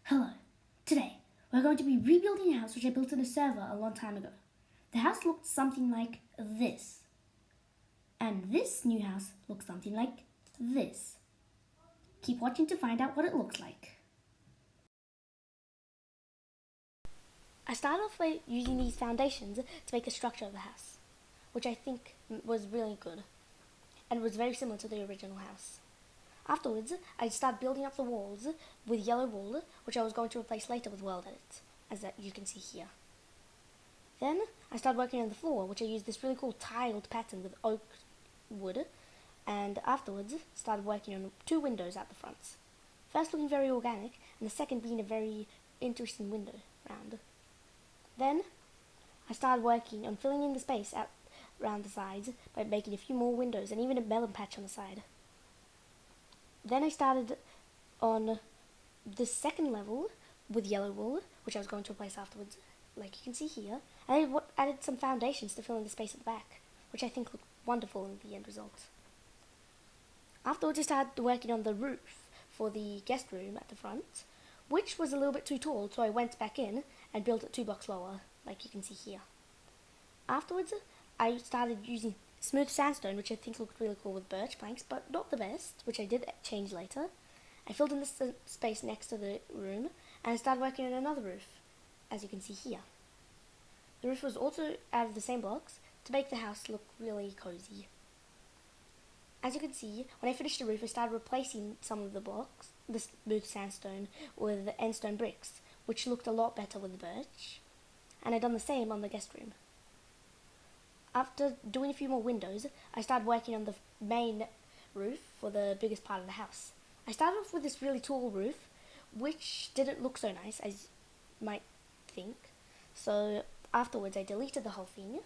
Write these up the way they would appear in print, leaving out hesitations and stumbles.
Hello. Today, we're going to be rebuilding a house which I built in a server a long time ago. The house looked something like this. And this new house looks something like this. Keep watching to find out what it looks like. I started off by using these foundations to make the structure of the house, which I think was really good, and was very similar to the original house. Afterwards, I started building up the walls with yellow wool, which I was going to replace later with world edit, as that you can see here. Then, I started working on the floor, which I used this really cool tiled pattern with oak wood, and afterwards, started working on 2 windows at the front. First looking very organic, and the second being a very interesting window round. Then, I started working on filling in the space around the sides by making a few more windows and even a melon patch on the side. Then I started on the second level with yellow wool, which I was going to replace afterwards, like you can see here. I added some foundations to fill in the space at the back, which I think looked wonderful in the end result. Afterwards I started working on the roof for the guest room at the front, which was a little bit too tall, so I went back in and built it 2 blocks lower, like you can see here. Afterwards I started using smooth sandstone, which I think looked really cool with birch planks, but not the best, which I did change later. I filled in the space next to the room, and I started working on another roof, as you can see here. The roof was also out of the same blocks to make the house look really cozy. As you can see, when I finished the roof, I started replacing some of the blocks, the smooth sandstone, with the end stone bricks, which looked a lot better with the birch, and I done the same on the guest room. After doing a few more windows, I started working on the main roof for the biggest part of the house. I started off with this really tall roof, which didn't look so nice, as you might think. So afterwards I deleted the whole thing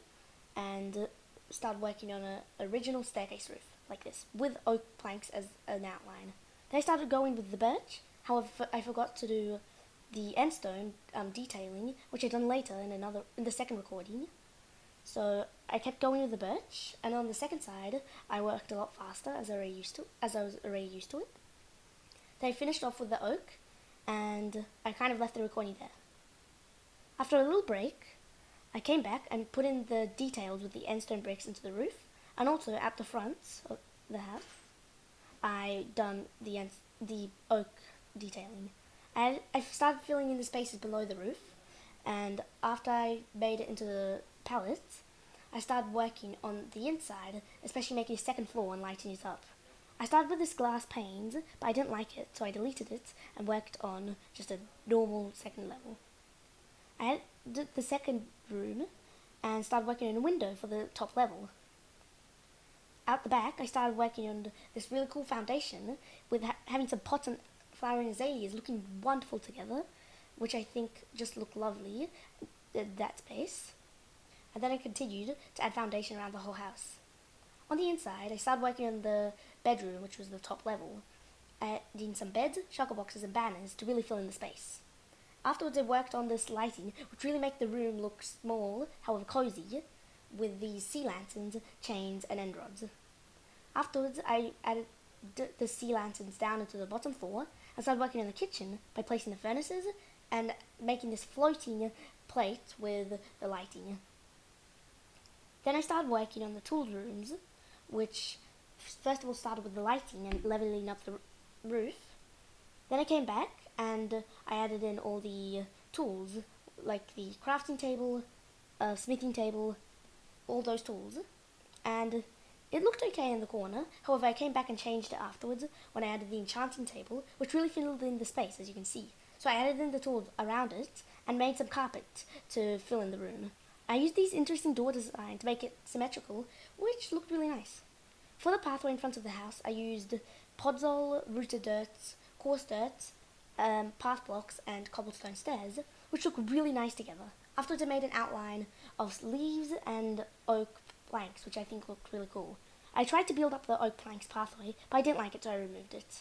and started working on an original staircase roof, like this, with oak planks as an outline. Then I started going with the birch. However, I forgot to do the end stone detailing, which I done later in the second recording. So I kept going with the birch, and on the second side, I worked a lot faster as I was already used to it. Then I finished off with the oak, and I kind of left the recording there. After a little break, I came back and put in the details with the end stone bricks into the roof, and also at the front of the house, I done the oak detailing. I started filling in the spaces below the roof, and after I made it into the pallets, I started working on the inside, especially making a second floor and lighting it up. I started with this glass panes, but I didn't like it, so I deleted it and worked on just a normal second level. I did the second room and started working on a window for the top level. Out the back, I started working on this really cool foundation with having some pots and flowering azaleas looking wonderful together, which I think just looked lovely in that space. And then I continued to add foundation around the whole house. On the inside, I started working on the bedroom, which was the top level, adding some beds, shulker boxes and banners to really fill in the space. Afterwards I worked on this lighting, which really made the room look small, however cozy, with these sea lanterns, chains and end rods. Afterwards I added the sea lanterns down into the bottom floor and started working on the kitchen by placing the furnaces and making this floating plate with the lighting. Then I started working on the tool rooms, which first of all started with the lighting and leveling up the roof. Then I came back and I added in all the tools, like the crafting table, smithing table, all those tools. And it looked okay in the corner. However, I came back and changed it afterwards when I added the enchanting table, which really filled in the space, as you can see. So I added in the tools around it and made some carpet to fill in the room. I used these interesting door design to make it symmetrical, which looked really nice. For the pathway in front of the house, I used podzol, rooted dirt, coarse dirt, path blocks and cobblestone stairs, which look really nice together. Afterwards I made an outline of leaves and oak planks, which I think looked really cool. I tried to build up the oak planks pathway, but I didn't like it, so I removed it.